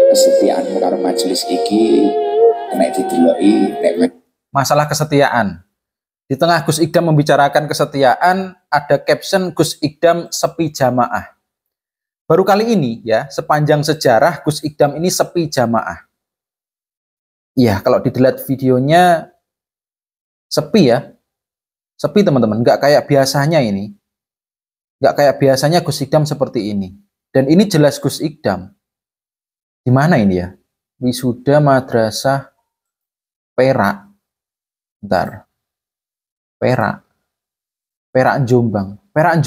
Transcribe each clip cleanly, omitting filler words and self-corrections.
kesetiaanmu karo majelis iki nek dideloki nek masalah kesetiaan. Di tengah Gus Idam membicarakan kesetiaan, ada caption Gus Idam sepi jamaah. Baru kali ini ya, sepanjang sejarah Gus Idam ini sepi jamaah. Iya, kalau dilihat videonya sepi ya. Sepi teman-teman, nggak kayak biasanya ini. Nggak kayak biasanya Gus Idam seperti ini. Dan ini jelas Gus Idam. Di mana ini ya? Wisuda Madrasah Perak. Bentar. Perak Jombang. Perak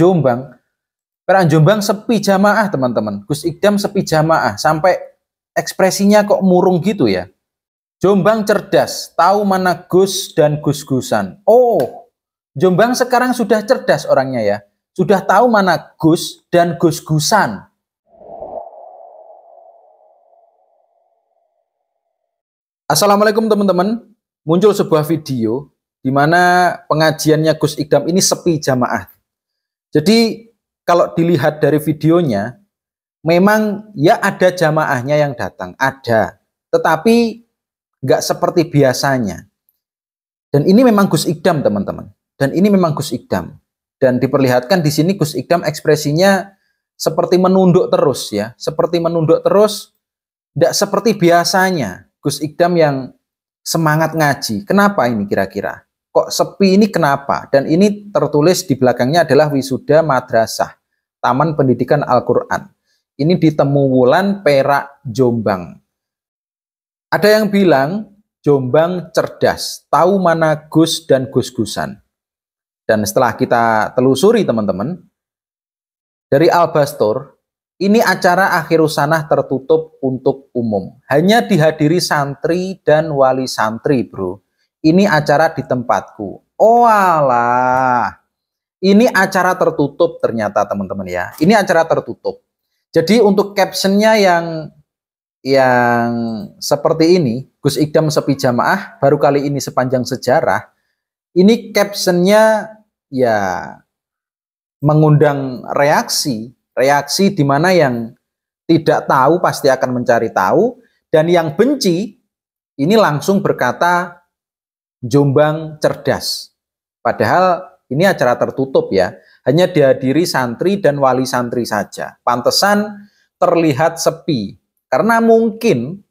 Jombang sepi jamaah teman-teman. Gus Idam sepi jamaah. Sampai ekspresinya kok murung gitu ya. Jombang cerdas, tahu mana Gus dan Gus-Gusan. Oh, Jombang sekarang sudah cerdas orangnya ya. Sudah tahu mana Gus dan Gus-Gusan. Assalamualaikum teman-teman. Muncul sebuah video di mana pengajiannya Gus Idam ini sepi jamaah. Jadi kalau dilihat dari videonya, memang ya ada jamaahnya yang datang, ada. Tetapi nggak seperti biasanya. Dan ini memang Gus Idam teman-teman. Dan ini memang Gus Idam. Dan diperlihatkan di sini Gus Idam ekspresinya seperti menunduk terus ya. Seperti menunduk terus, tidak seperti biasanya Gus Idam yang semangat ngaji. Kenapa ini kira-kira? Kok sepi ini kenapa? Dan ini tertulis di belakangnya adalah Wisuda Madrasah Taman Pendidikan Al-Quran. Ini di Temuwulan Perak Jombang. Ada yang bilang Jombang cerdas, tahu mana Gus dan Gus-Gusan. Dan setelah kita telusuri teman-teman, dari Al-Bastur, ini acara Akhirusanah tertutup untuk umum. Hanya dihadiri santri dan wali santri bro. Ini acara di tempatku. Oh alah, ini acara tertutup ternyata teman-teman ya. Ini acara tertutup. Jadi untuk captionnya yang seperti ini, Gus Idam sepi jamaah, baru kali ini sepanjang sejarah, ini captionnya ya mengundang reaksi di mana yang tidak tahu pasti akan mencari tahu, dan yang benci ini langsung berkata Jombang cerdas. Padahal ini acara tertutup ya, hanya dihadiri santri dan wali santri saja. Pantesan terlihat sepi. Karena mungkin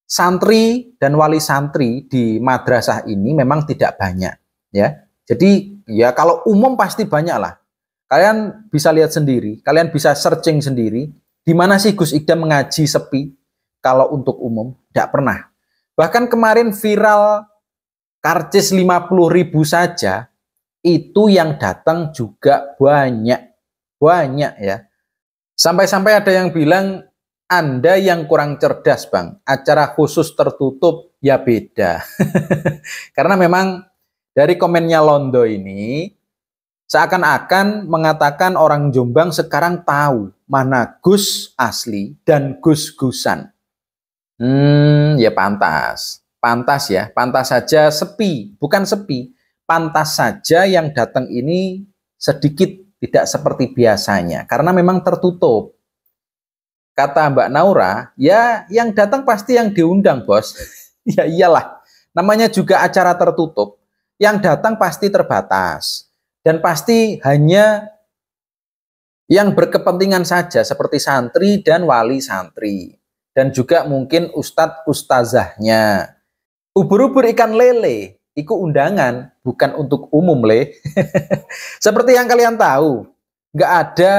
santri dan wali santri di madrasah ini memang tidak banyak ya. Jadi ya kalau umum pasti banyak lah. Kalian bisa lihat sendiri, kalian bisa searching sendiri, di mana sih Gus Idam mengaji sepi kalau untuk umum? Tidak pernah. Bahkan kemarin viral karcis 50.000 saja, itu yang datang juga banyak ya. Sampai-sampai ada yang bilang, Anda yang kurang cerdas bang, acara khusus tertutup ya beda. Karena memang dari komennya Londo ini, seakan-akan mengatakan orang Jombang sekarang tahu mana Gus asli dan Gus-Gusan. Ya pantas ya, pantas saja sepi, bukan sepi, pantas saja yang datang ini sedikit tidak seperti biasanya, karena memang tertutup. Kata Mbak Naura, ya yang datang pasti yang diundang bos. Ya iyalah, namanya juga acara tertutup, yang datang pasti terbatas. Dan pasti hanya yang berkepentingan saja, seperti santri dan wali santri. Dan juga mungkin ustadz ustazahnya. Ubur-ubur ikan lele, itu undangan, bukan untuk umum le. Seperti yang kalian tahu, nggak ada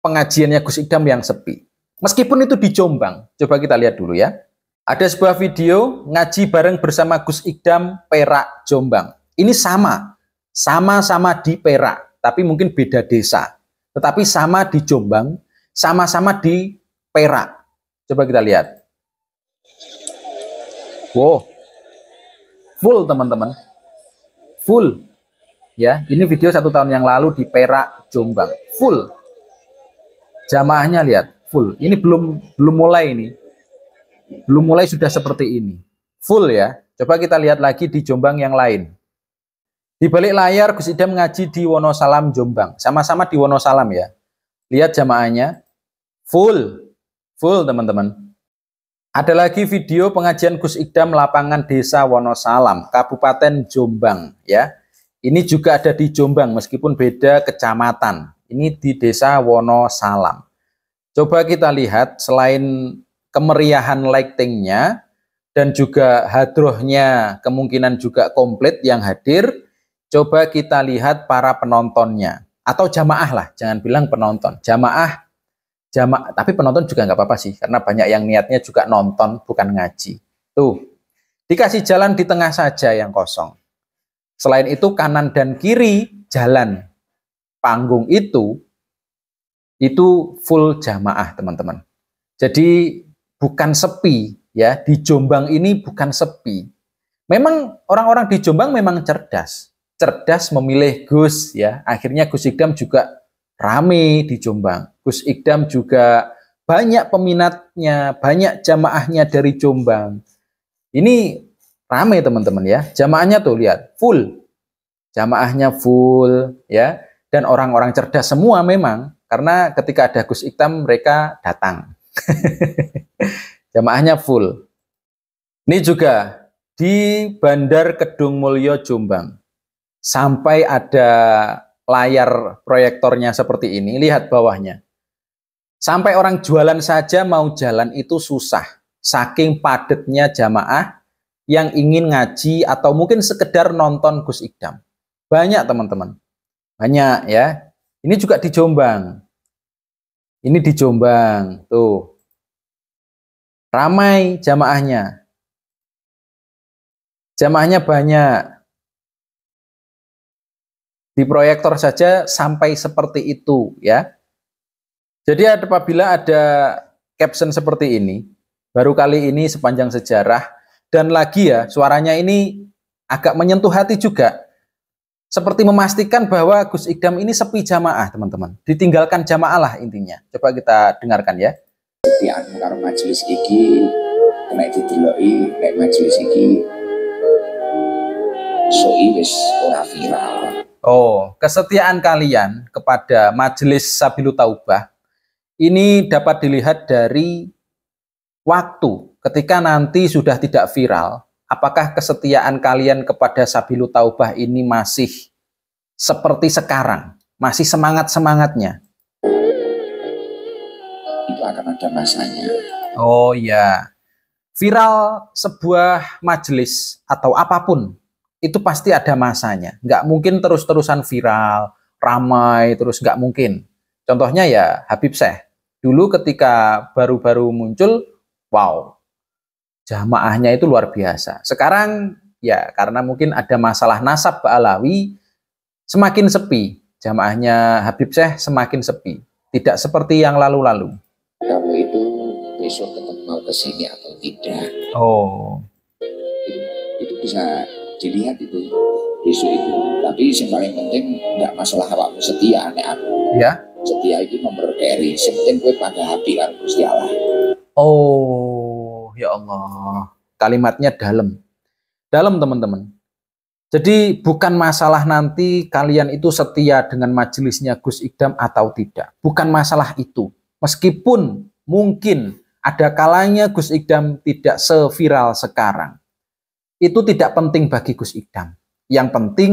pengajiannya Gus Idam yang sepi. Meskipun itu di Jombang. Coba kita lihat dulu ya. Ada sebuah video ngaji bareng bersama Gus Idam Perak Jombang. Ini sama-sama di Perak, tapi mungkin beda desa. Tetapi sama di Jombang, sama-sama di Perak. Coba kita lihat. Wow. Full teman-teman. Full. Ya, ini video 1 tahun yang lalu di Perak Jombang. Full. Jamaahnya lihat, full. Ini belum mulai ini. Belum mulai sudah seperti ini. Full ya. Coba kita lihat lagi di Jombang yang lain. Di balik layar Gus Idam ngaji di Wonosalam Jombang. Sama-sama di Wonosalam ya. Lihat jamaahnya. Full. Full teman-teman. Ada lagi video pengajian Gus Idam lapangan Desa Wonosalam, Kabupaten Jombang ya. Ini juga ada di Jombang meskipun beda kecamatan. Ini di Desa Wonosalam. Coba kita lihat selain kemeriahan lightingnya dan juga hadrohnya kemungkinan juga komplit yang hadir. Coba kita lihat para penontonnya atau jamaah lah, jangan bilang penonton, jamaah, tapi penonton juga nggak apa-apa sih karena banyak yang niatnya juga nonton bukan ngaji. Tuh, dikasih jalan di tengah saja yang kosong. Selain itu kanan dan kiri jalan panggung itu full jamaah teman-teman. Jadi bukan sepi ya, di Jombang ini bukan sepi. Memang orang-orang di Jombang memang cerdas memilih Gus ya. Akhirnya Gus Idam juga rame di Jombang. Gus Idam juga banyak peminatnya, banyak jamaahnya dari Jombang. Ini rame teman-teman ya. Jamaahnya tuh lihat full. Jamaahnya full ya. Dan orang-orang cerdas semua memang. Karena ketika ada Gus Idam mereka datang. Jamaahnya full. Ini juga di Bandar Kedung Mulyo Jombang. Sampai ada layar proyektornya seperti ini. Lihat bawahnya. Sampai orang jualan saja mau jalan itu susah. Saking padatnya jamaah yang ingin ngaji atau mungkin sekedar nonton Gus Idam. Banyak teman-teman. Banyak ya. Ini juga di Jombang. Ini di Jombang. Tuh. Ramai jamaahnya. Jamaahnya banyak. Di proyektor saja sampai seperti itu ya. Jadi apabila ada caption seperti ini, baru kali ini sepanjang sejarah, dan lagi ya suaranya ini agak menyentuh hati juga. Seperti memastikan bahwa Gus Idam ini sepi jamaah teman-teman. Ditinggalkan jamaah lah intinya. Coba kita dengarkan ya. Kesetiaan karo majelis iki nek dideloki nek majelis iki soi wis ora viral. Oh, kesetiaan kalian kepada Majelis Sabilut Taubah ini dapat dilihat dari waktu ketika nanti sudah tidak viral. Apakah kesetiaan kalian kepada Sabilut Taubah ini masih seperti sekarang? Masih semangat-semangatnya? Itu akan ada masanya. Oh ya, viral sebuah majelis atau apapun itu pasti ada masanya. Nggak mungkin terus-terusan viral, ramai, terus nggak mungkin. Contohnya ya Habib Syekh. Dulu ketika baru-baru muncul, wow, jamaahnya itu luar biasa. Sekarang ya karena mungkin ada masalah nasab Ba'alawi, semakin sepi. Jamaahnya Habib Syekh semakin sepi. Tidak seperti yang lalu-lalu. Kamu itu besok tetap mau kesini atau tidak? Oh, Itu bisa dilihat itu besok itu. Tapi yang paling penting nggak masalah awakmu setia nek aku. ya. Setia itu nomor carry. Yang penting gue pada hati kan Gusti Allah. Oh, ya Allah. Kalimatnya dalam. Dalam teman-teman. Jadi bukan masalah nanti kalian itu setia dengan majelisnya Gus Idam atau tidak. Bukan masalah itu. Meskipun mungkin ada kalanya Gus Idam tidak seviral sekarang. Itu tidak penting bagi Gus Idam. Yang penting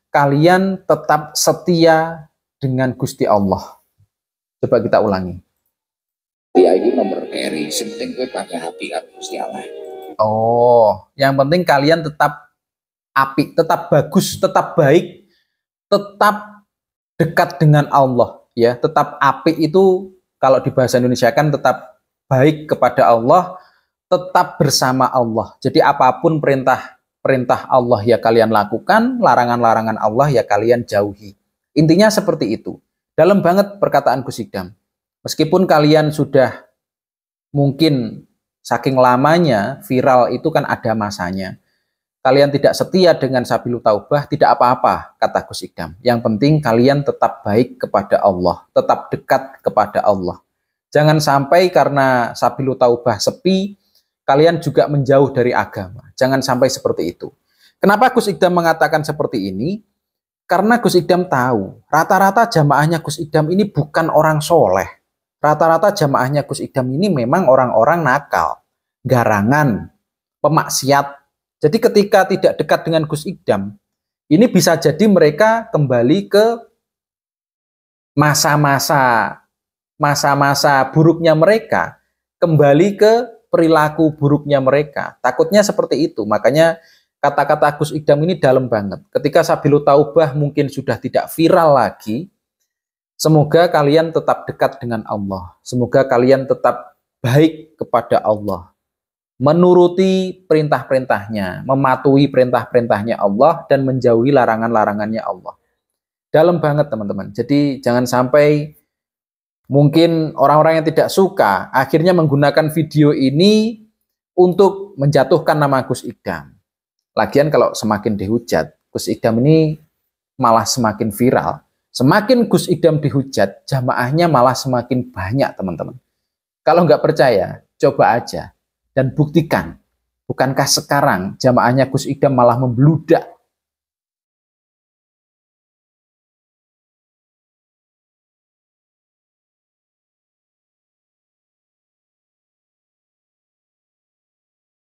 kalian tetap setia dengan Gusti Allah. Coba kita ulangi. Setia itu nomor carry. Yang penting gue pada hati kan Gusti Allah. Oh, yang penting kalian tetap apik, tetap bagus, tetap baik, tetap dekat dengan Allah. Ya, tetap apik itu kalau di bahasa Indonesia kan tetap baik kepada Allah, tetap bersama Allah. Jadi apapun perintah Allah ya kalian lakukan, larangan-larangan Allah ya kalian jauhi. Intinya seperti itu. Dalam banget perkataan Gus Idam. Meskipun kalian sudah mungkin saking lamanya viral itu kan ada masanya. Kalian tidak setia dengan Sabilut Taubah tidak apa-apa kata Gus Idam. Yang penting kalian tetap baik kepada Allah, tetap dekat kepada Allah. Jangan sampai karena Sabilut Taubah sepi kalian juga menjauh dari agama. Jangan sampai seperti itu. Kenapa Gus Idam mengatakan seperti ini? Karena Gus Idam tahu, rata-rata jamaahnya Gus Idam ini bukan orang soleh. Rata-rata jamaahnya Gus Idam ini memang orang-orang nakal. garangan, pemaksiat. Jadi ketika tidak dekat dengan Gus Idam, ini bisa jadi mereka kembali ke masa-masa buruknya mereka, kembali ke perilaku buruknya mereka. Takutnya seperti itu. Makanya kata-kata Gus Idam ini dalam banget. Ketika Sabilu Taubah mungkin sudah tidak viral lagi, semoga kalian tetap dekat dengan Allah. Semoga kalian tetap baik kepada Allah. Menuruti perintah-perintahnya, mematuhi perintah-perintahnya Allah, dan menjauhi larangan-larangannya Allah. Dalam banget teman-teman. Jadi jangan sampai mungkin orang-orang yang tidak suka akhirnya menggunakan video ini untuk menjatuhkan nama Gus Idam. Lagian kalau semakin dihujat, Gus Idam ini malah semakin viral. Semakin Gus Idam dihujat, jamaahnya malah semakin banyak teman-teman. Kalau nggak percaya, coba aja dan buktikan. Bukankah sekarang jamaahnya Gus Idam malah membludak